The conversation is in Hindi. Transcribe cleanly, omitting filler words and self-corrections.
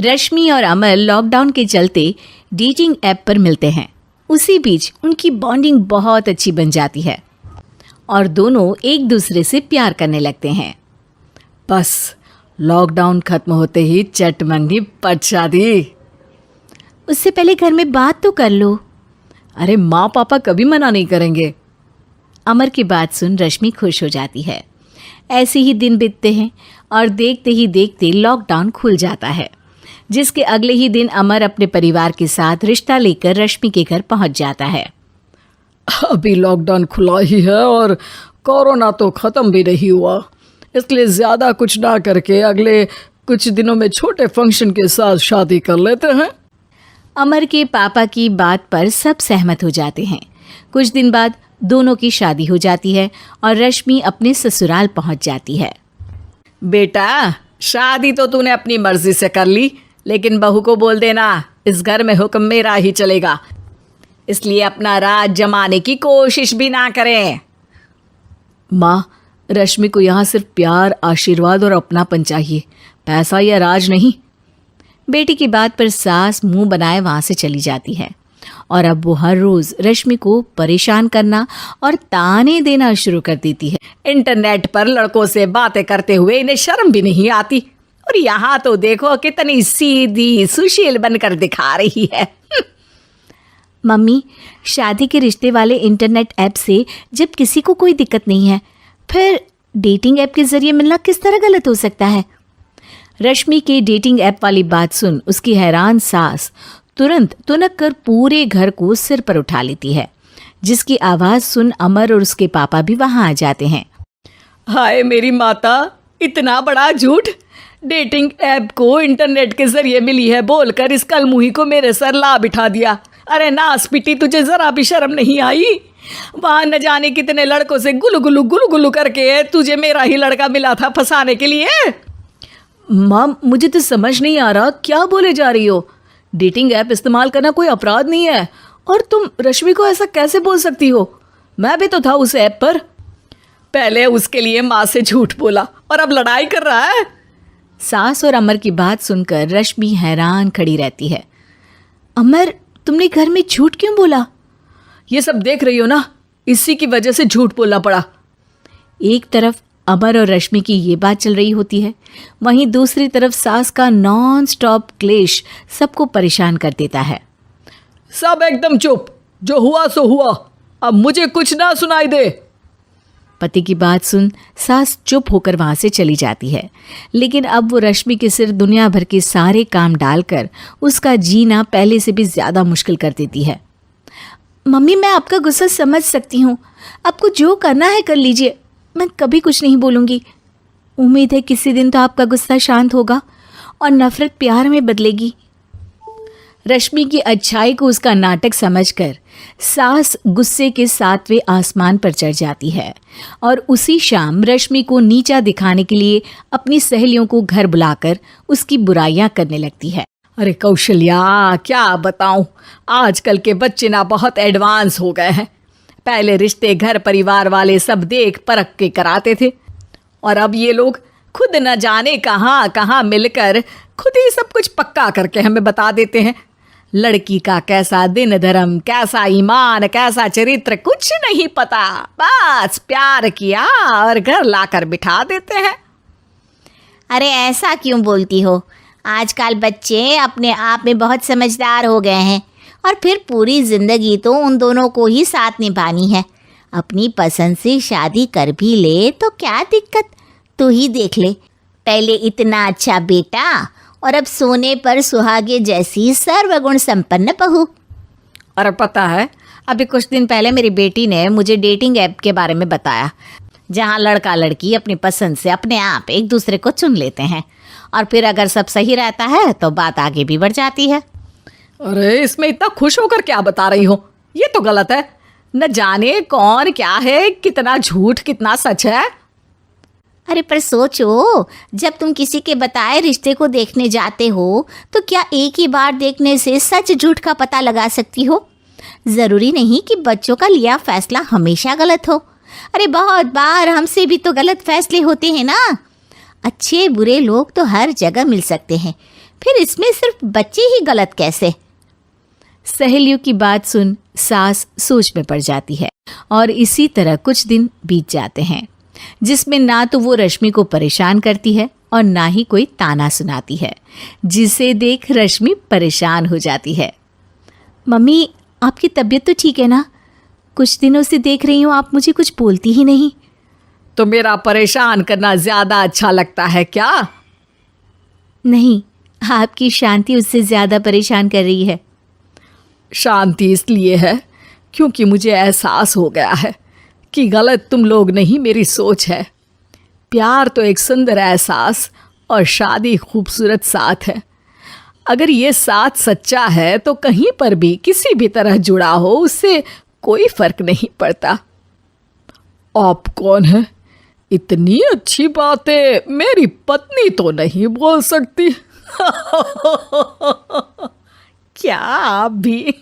रश्मि और अमर लॉकडाउन के चलते डेटिंग ऐप पर मिलते हैं। उसी बीच उनकी बॉन्डिंग बहुत अच्छी बन जाती है और दोनों एक दूसरे से प्यार करने लगते हैं। बस लॉकडाउन खत्म होते ही चट मंगनी पट शादी। उससे पहले घर में बात तो कर लो। अरे माँ पापा कभी मना नहीं करेंगे। अमर की बात सुन रश्मि खुश हो जाती है। ऐसे ही दिन बीतते हैं और देखते ही देखते लॉकडाउन खुल जाता है, जिसके अगले ही दिन अमर अपने परिवार के साथ रिश्ता लेकर रश्मि के घर पहुंच जाता है। अभी लॉकडाउन खुला ही है और कोरोना तो ख़त्म भी नहीं हुआ, इसलिए ज़्यादा कुछ ना करके अगले कुछ दिनों में छोटे फंक्शन के साथ शादी कर लेते हैं। अमर के पापा की बात पर सब सहमत हो जाते हैं। कुछ दिन बाद दोनों की शादी हो जाती है और रश्मि अपने ससुराल पहुंच जाती है। बेटा, शादी तो तूने अपनी मर्जी से कर ली, लेकिन बहू को बोल देना इस घर में हुक्म मेरा ही चलेगा, इसलिए अपना राज जमाने की कोशिश भी ना करें। माँ, रश्मि को यहाँ सिर्फ प्यार, आशीर्वाद और अपनापन चाहिए, पैसा या राज नहीं। बेटी की बात पर सास मुंह बनाए वहाँ से चली जाती है और अब वो हर रोज़ रश्मि को परेशान करना और ताने देना शुरू कर देती है। इंटरनेट पर लड़कों से बातें करते हुए इन्हें शर्म भी नहीं आती, और यहाँ तो देखो कितनी सीधी सुशील बनकर दिखा रही है। मम्मी, शादी के रिश्ते वाले इंटरनेट ऐप से जब किसी को कोई दिक्कत नहीं है, फिर डेटिंग ऐप के ज़रिए मिलना किस तरह गलत हो सकता है? रश्मि के डेटिंग ऐप वाली बात सुन उसकी हैरान सास तुरंत तुनक कर पूरे घर को सिर पर उठा लेती है, जिसकी आवाज़ सुन अमर और उसके पापा भी वहाँ आ जाते हैं। हाय मेरी माता, इतना बड़ा झूठ! डेटिंग ऐप को इंटरनेट के जरिए मिली है बोलकर इस कलमुही को मेरे सर ला बिठा दिया। अरे नास पिटी, तुझे जरा भी शर्म नहीं आई? वहाँ न जाने कितने लड़कों से गुलू गुलू करके तुझे मेरा ही लड़का मिला था फंसाने के लिए। माँ, मुझे तो समझ नहीं आ रहा क्या बोले जा रही हो। डेटिंग ऐप इस्तेमाल करना कोई अपराध नहीं है, और तुम रश्मि को ऐसा कैसे बोल सकती हो? मैं भी तो था उस ऐप पर। पहले उसके लिए माँ से झूठ बोला और अब लड़ाई कर रहा है। सास और अमर की बात सुनकर रश्मि हैरान खड़ी रहती है। अमर, तुमने घर में झूठ क्यों बोला? ये सब देख रही हो ना, इसी की वजह से झूठ बोलना पड़ा। एक तरफ अमर और रश्मि की ये बात चल रही होती है, वहीं दूसरी तरफ सास का नॉन स्टॉप क्लेश सबको परेशान कर देता है। सब एकदम चुप, जो हुआ सो हुआ, अब मुझे कुछ ना सुनाई दे। पति की बात सुन सास चुप होकर वहां से चली जाती है, लेकिन अब वो रश्मि के सिर दुनिया भर के सारे काम डालकर उसका जीना पहले से भी ज़्यादा मुश्किल कर देती है। मम्मी, मैं आपका गुस्सा समझ सकती हूँ, आपको जो करना है कर लीजिए, मैं कभी कुछ नहीं बोलूँगी। उम्मीद है किसी दिन तो आपका गुस्सा शांत होगा और नफरत प्यार में बदलेगी। रश्मि की अच्छाई को उसका नाटक समझकर सास गुस्से के 7वें आसमान पर चढ़ जाती है और उसी शाम रश्मि को नीचा दिखाने के लिए अपनी सहेलियों को घर बुलाकर उसकी बुराइयां करने लगती है। अरे कौशल्या, क्या बताऊं, आजकल के बच्चे ना बहुत एडवांस हो गए हैं। पहले रिश्ते घर परिवार वाले सब देख परख के कराते थे, और अब ये लोग खुद न जाने कहाँ कहाँ मिलकर खुद ही सब कुछ पक्का करके हमें बता देते हैं। लड़की का कैसा दिन धर्म, कैसा ईमान, कैसा चरित्र कुछ नहीं पता, बस प्यार किया और घर लाकर बिठा देते हैं। अरे ऐसा क्यों बोलती हो? आजकल बच्चे अपने आप में बहुत समझदार हो गए हैं, और फिर पूरी ज़िंदगी तो उन दोनों को ही साथ निभानी है। अपनी पसंद से शादी कर भी ले तो क्या दिक्कत, तू ही देख ले, पहले इतना अच्छा बेटा और अब सोने पर सुहागे जैसी सर्वगुण संपन्न बहू। और पता है, अभी कुछ दिन पहले मेरी बेटी ने मुझे डेटिंग ऐप के बारे में बताया, जहाँ लड़का लड़की अपनी पसंद से अपने आप एक दूसरे को चुन लेते हैं, और फिर अगर सब सही रहता है तो बात आगे भी बढ़ जाती है। अरे इसमें इतना खुश होकर क्या बता रही हो? ये तो गलत है। न जाने कौन क्या है, कितना झूठ कितना सच है। अरे पर सोचो, जब तुम किसी के बताए रिश्ते को देखने जाते हो तो क्या एक ही बार देखने से सच झूठ का पता लगा सकती हो? ज़रूरी नहीं कि बच्चों का लिया फैसला हमेशा गलत हो। अरे बहुत बार हमसे भी तो गलत फैसले होते हैं ना। अच्छे बुरे लोग तो हर जगह मिल सकते हैं, फिर इसमें सिर्फ बच्चे ही गलत कैसे? सहेलियों की बात सुन सास सोच में पड़ जाती है और इसी तरह कुछ दिन बीत जाते हैं जिसमें ना तो वो रश्मि को परेशान करती है और ना ही कोई ताना सुनाती है, जिसे देख रश्मि परेशान हो जाती है। मम्मी, आपकी तबीयत तो ठीक है ना? कुछ दिनों से देख रही हूँ आप मुझे कुछ बोलती ही नहीं। तो मेरा परेशान करना ज्यादा अच्छा लगता है क्या? नहीं, आपकी शांति उससे ज्यादा परेशान कर रही है। शांति इसलिए है क्योंकि मुझे एहसास हो गया है कि गलत तुम लोग नहीं, मेरी सोच है। प्यार तो एक सुंदर एहसास और शादी खूबसूरत साथ है। अगर ये साथ सच्चा है तो कहीं पर भी किसी भी तरह जुड़ा हो उससे कोई फर्क नहीं पड़ता। आप कौन है? इतनी अच्छी बातें मेरी पत्नी तो नहीं बोल सकती। क्या आप भी?